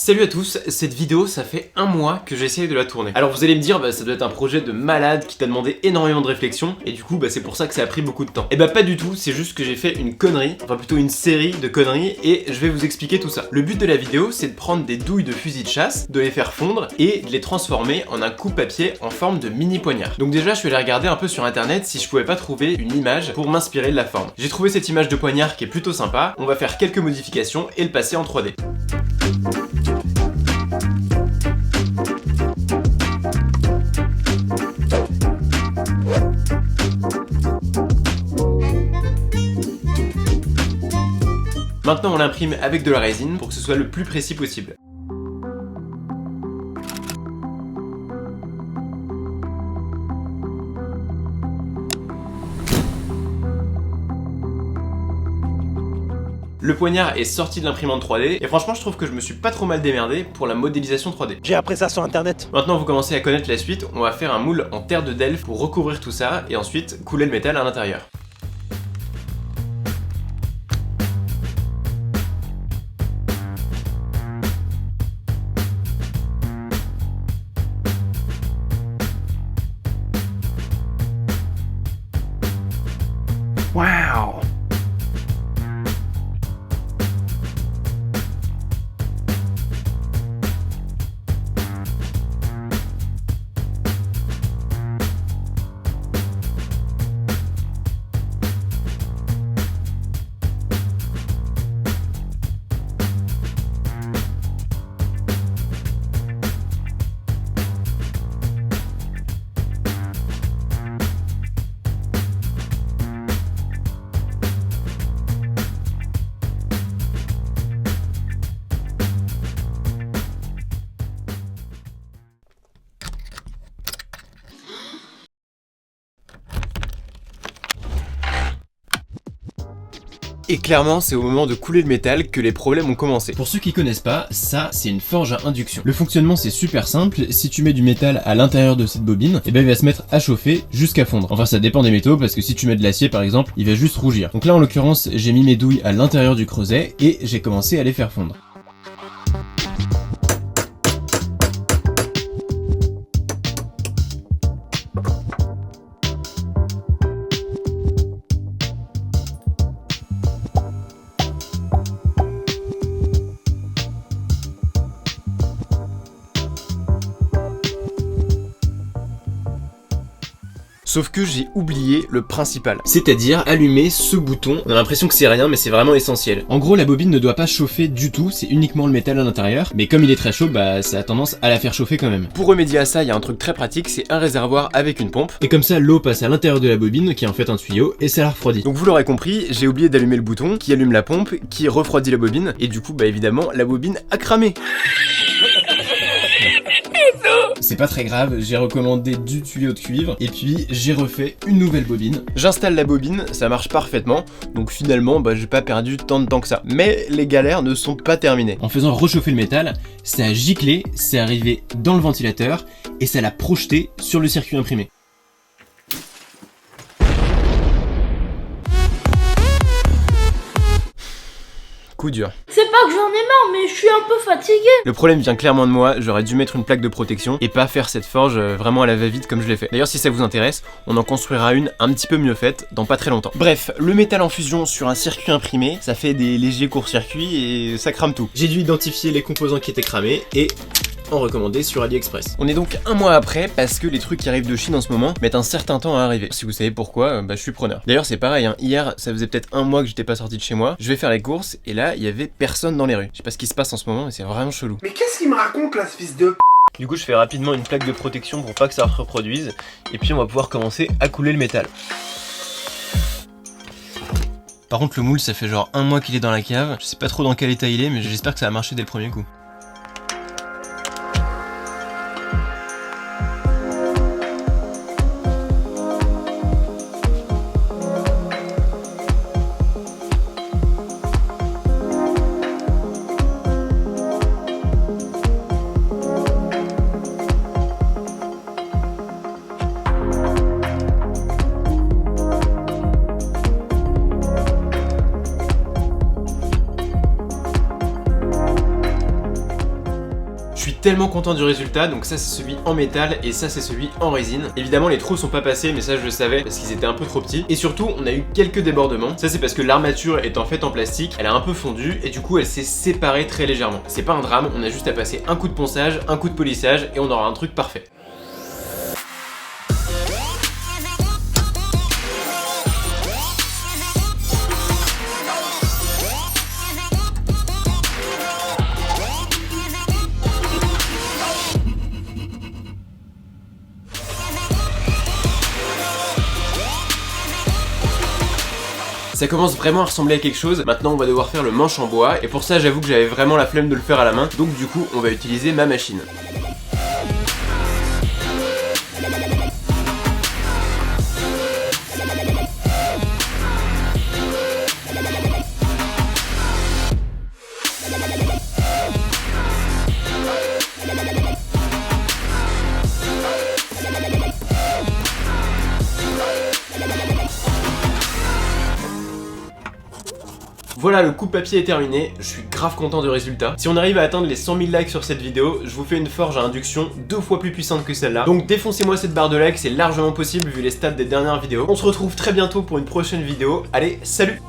Salut à tous, cette vidéo ça fait un mois que j'essaye de la tourner. Alors vous allez me dire ça doit être un projet de malade qui t'a demandé énormément de réflexion et du coup c'est pour ça que ça a pris beaucoup de temps. Et pas du tout, c'est juste que j'ai fait une connerie, enfin plutôt une série de conneries et je vais vous expliquer tout ça. Le but de la vidéo c'est de prendre des douilles de fusil de chasse, de les faire fondre et de les transformer en un coupe-papier en forme de mini poignard. Donc déjà je suis allé regarder un peu sur internet si je pouvais pas trouver une image pour m'inspirer de la forme. J'ai trouvé cette image de poignard qui est plutôt sympa, on va faire quelques modifications et le passer en 3D. Maintenant on l'imprime avec de la résine pour que ce soit le plus précis possible. Le poignard est sorti de l'imprimante 3D et franchement je trouve que je me suis pas trop mal démerdé pour la modélisation 3D. J'ai appris ça sur internet. Maintenant vous commencez à connaître la suite, on va faire un moule en terre de Delft pour recouvrir tout ça et ensuite couler le métal à l'intérieur. Waouh. Et clairement c'est au moment de couler le métal que les problèmes ont commencé. Pour ceux qui connaissent pas, ça c'est une forge à induction. Le fonctionnement c'est super simple, si tu mets du métal à l'intérieur de cette bobine, il va se mettre à chauffer jusqu'à fondre. Enfin ça dépend des métaux parce que si tu mets de l'acier par exemple, il va juste rougir. Donc là en l'occurrence j'ai mis mes douilles à l'intérieur du creuset et j'ai commencé à les faire fondre. Sauf que j'ai oublié le principal, c'est-à-dire allumer ce bouton. On a l'impression que c'est rien mais c'est vraiment essentiel. En gros la bobine ne doit pas chauffer du tout, c'est uniquement le métal à l'intérieur, mais comme il est très chaud, ça a tendance à la faire chauffer quand même. Pour remédier à ça, il y a un truc très pratique, c'est un réservoir avec une pompe, et comme ça l'eau passe à l'intérieur de la bobine qui est en fait un tuyau et ça la refroidit. Donc vous l'aurez compris, j'ai oublié d'allumer le bouton qui allume la pompe, qui refroidit la bobine, et du coup évidemment la bobine a cramé. C'est pas très grave, j'ai recommandé du tuyau de cuivre et puis j'ai refait une nouvelle bobine. J'installe la bobine, ça marche parfaitement, donc finalement j'ai pas perdu tant de temps que ça. Mais les galères ne sont pas terminées. En faisant rechauffer le métal, ça a giclé, c'est arrivé dans le ventilateur et ça l'a projeté sur le circuit imprimé. Coup dur. C'est pas que j'en ai marre, mais je suis un peu fatigué. Le problème vient clairement de moi, j'aurais dû mettre une plaque de protection et pas faire cette forge vraiment à la va-vite comme je l'ai fait. D'ailleurs si ça vous intéresse, on en construira une un petit peu mieux faite dans pas très longtemps. Bref, le métal en fusion sur un circuit imprimé, ça fait des légers court-circuits et ça crame tout. J'ai dû identifier les composants qui étaient cramés et en recommander sur AliExpress. On est donc un mois après parce que les trucs qui arrivent de Chine en ce moment mettent un certain temps à arriver. Si vous savez pourquoi, je suis preneur. D'ailleurs c'est pareil, hier ça faisait peut-être un mois que j'étais pas sorti de chez moi, je vais faire les courses et là il y avait personne dans les rues. Je sais pas ce qui se passe en ce moment mais c'est vraiment chelou. Mais qu'est-ce qu'il me raconte là, ce fils de p***? Du coup je fais rapidement une plaque de protection pour pas que ça se reproduise et puis on va pouvoir commencer à couler le métal. Par contre le moule ça fait genre un mois qu'il est dans la cave, je sais pas trop dans quel état il est mais j'espère que ça va marcher dès le premier coup. Je suis tellement content du résultat, donc ça c'est celui en métal et ça c'est celui en résine. Évidemment les trous sont pas passés, mais ça je le savais parce qu'ils étaient un peu trop petits. Et surtout on a eu quelques débordements. Ça c'est parce que l'armature étant faite en plastique, elle a un peu fondu et du coup elle s'est séparée très légèrement. C'est pas un drame, on a juste à passer un coup de ponçage, un coup de polissage et on aura un truc parfait. Ça commence vraiment à ressembler à quelque chose. Maintenant on va devoir faire le manche en bois et pour ça j'avoue que j'avais vraiment la flemme de le faire à la main, donc du coup on va utiliser ma machine. Voilà, le coupe-papier est terminé, je suis grave content du résultat. Si on arrive à atteindre les 100 000 likes sur cette vidéo, je vous fais une forge à induction 2 fois plus puissante que celle-là. Donc défoncez-moi cette barre de like, c'est largement possible vu les stats des dernières vidéos. On se retrouve très bientôt pour une prochaine vidéo. Allez, salut!